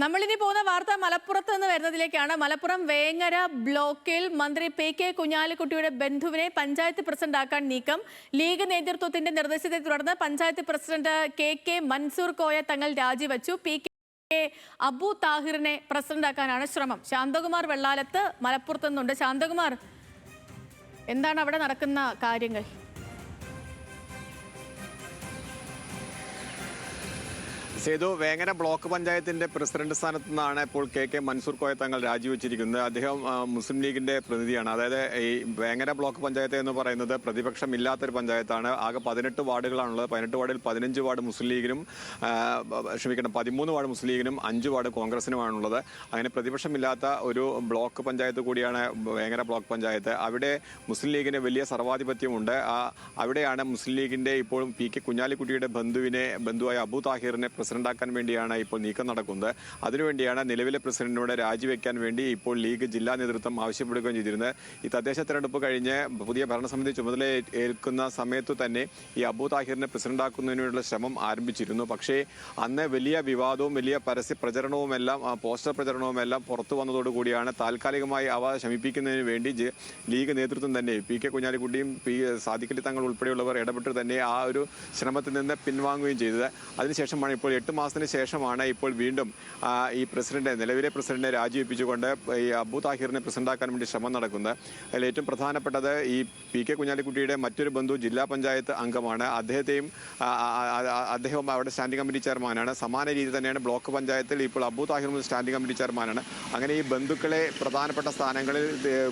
നമ്മളിനി പോകുന്ന വാർത്ത മലപ്പുറത്ത് നിന്ന് വരുന്നതിലേക്കാണ്. മലപ്പുറം വേങ്ങര ബ്ലോക്കിൽ മന്ത്രി പി.കെ. കുഞ്ഞാലിക്കുട്ടിയുടെ ബന്ധുവിനെ പഞ്ചായത്ത് പ്രസിഡന്റാക്കാൻ നീക്കം. ലീഗ് നേതൃത്വത്തിന്റെ നിർദ്ദേശത്തെ തുടർന്ന് പഞ്ചായത്ത് പ്രസിഡന്റ് കെ മൻസൂർ കോയ തങ്ങൾ രാജിവെച്ചു. പി.കെ. അബു താഹിറിനെ പ്രസിഡന്റാക്കാനാണ് ശ്രമം. ശാന്തകുമാർ വെള്ളാലത്ത് മലപ്പുറത്ത് നിന്നുണ്ട്. ശാന്തകുമാർ, എന്താണ് അവിടെ നടക്കുന്ന കാര്യങ്ങൾ? സേതു, വേങ്ങര ബ്ലോക്ക് പഞ്ചായത്തിന്റെ പ്രസിഡന്റ് സ്ഥാനത്ത് നിന്നാണ് ഇപ്പോൾ കെ മൻസൂർ കോയ തങ്ങൾ രാജിവെച്ചിരിക്കുന്നത്. അദ്ദേഹം മുസ്ലിം ലീഗിന്റെ പ്രതിനിധിയാണ്. അതായത് ഈ വേങ്ങര ബ്ലോക്ക് പഞ്ചായത്ത് എന്ന് പറയുന്നത് പ്രതിപക്ഷമില്ലാത്തൊരു പഞ്ചായത്താണ്. ആകെ 18 വാർഡുകളാണുള്ളത്. 18 വാർഡിൽ 15 വാർഡ് മുസ്ലിം ലീഗിനും 13 വാർഡ് മുസ്ലിം ലീഗിനും 5 വാർഡ് കോൺഗ്രസിനുമാണുള്ളത്. അങ്ങനെ പ്രതിപക്ഷമില്ലാത്ത ഒരു ബ്ലോക്ക് പഞ്ചായത്ത് കൂടിയാണ് വേങ്ങര ബ്ലോക്ക് പഞ്ചായത്ത്. അവിടെ മുസ്ലിം ലീഗിന് വലിയ സർവാധിപത്യമുണ്ട്. അവിടെയാണ് മുസ്ലിം ലീഗിന്റെ ഇപ്പോൾ പി.കെ. കുഞ്ഞാലിക്കുട്ടിയുടെ ബന്ധുവായ അബു താഹിറിനെ പ്രസിഡന്റാക്കാൻ വേണ്ടിയാണ് ഇപ്പോൾ നീക്കം നടക്കുന്നത്. അതിനുവേണ്ടിയാണ് നിലവിലെ പ്രസിഡന്റിനോട് രാജിവെക്കാൻ വേണ്ടി ഇപ്പോൾ ലീഗ് ജില്ലാ നേതൃത്വം ആവശ്യപ്പെടുകയും ചെയ്തിരുന്നത്. ഈ തദ്ദേശ തെരഞ്ഞെടുപ്പ് കഴിഞ്ഞ് പുതിയ ഭരണസമിതി ചുമതല ഏൽക്കുന്ന സമയത്തു തന്നെ ഈ അബു താഹിറിനെ പ്രസിഡന്റാക്കുന്നതിനുള്ള ശ്രമം ആരംഭിച്ചിരുന്നു. പക്ഷേ അന്ന് വലിയ വിവാദവും വലിയ പരസ്യ പ്രചരണവുമെല്ലാം പോസ്റ്റർ പ്രചരണവുമെല്ലാം പുറത്തു വന്നതോടുകൂടിയാണ് താൽക്കാലികമായി അവ ശമിപ്പിക്കുന്നതിന് വേണ്ടി ലീഗ് നേതൃത്വം തന്നെ പി.കെ. കുഞ്ഞാലിക്കുട്ടിയും സാദിഖലി തങ്ങൾ ഉൾപ്പെടെയുള്ളവർ ഇടപെട്ട് തന്നെ ആ ഒരു ശ്രമത്തിൽ നിന്ന് പിൻവാങ്ങുകയും ചെയ്തത്. അതിനുശേഷമാണ് ഇപ്പോൾ 8 മാസത്തിന് ശേഷമാണ് ഇപ്പോൾ വീണ്ടും ഈ നിലവിലെ പ്രസിഡന്റിനെ രാജിവെപ്പിച്ചുകൊണ്ട് ഈ അബു താഹിറിനെ പ്രസിഡന്റാക്കാൻ വേണ്ടി ശ്രമം നടക്കുന്നത്. അതിൽ ഏറ്റവും പ്രധാനപ്പെട്ടത് ഈ പി.കെ. കുഞ്ഞാലിക്കുട്ടിയുടെ മറ്റൊരു ബന്ധു ജില്ലാ പഞ്ചായത്ത് അംഗമാണ്. അദ്ദേഹം അവിടെ സ്റ്റാൻഡിംഗ് കമ്മിറ്റി ചെയർമാനാണ്. സമാന രീതി തന്നെയാണ് ബ്ലോക്ക് പഞ്ചായത്തിൽ ഇപ്പോൾ അബു താഹിറും സ്റ്റാൻഡിംഗ് കമ്മിറ്റി ചെയർമാനാണ്. അങ്ങനെ ഈ ബന്ധുക്കളെ പ്രധാനപ്പെട്ട സ്ഥാനങ്ങളിൽ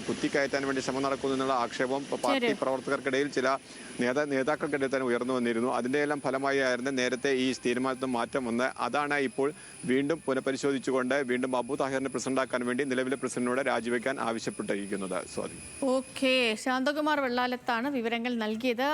കുത്തിക്കയറ്റാൻ വേണ്ടി ശ്രമം നടക്കുന്നു എന്നുള്ള ആക്ഷേപം പാർട്ടി പ്രവർത്തകർക്കിടയിൽ ചില നേതാക്കൾക്കിടയിൽ തന്നെ ഉയർന്നു വന്നിരുന്നു. അതിന്റെ എല്ലാം ഫലമായി ആയിരുന്നു നേരത്തെ ഈ തീരുമാനത്തിൽ മാറ്റം വന്ന്. അതാണ് ഇപ്പോൾ വീണ്ടും പുനഃപരിശോധിച്ചുകൊണ്ട് വീണ്ടും അബു താഹിറിനെ പ്രസിഡന്റാക്കാൻ വേണ്ടി നിലവിലെ പ്രസിഡന്റിനോട് രാജിവെക്കാൻ ആവശ്യപ്പെട്ടിരിക്കുന്നത്. ഓക്കെ, ശാന്തകുമാർ വെള്ളാലത്താണ് വിവരങ്ങൾ നൽകിയത്.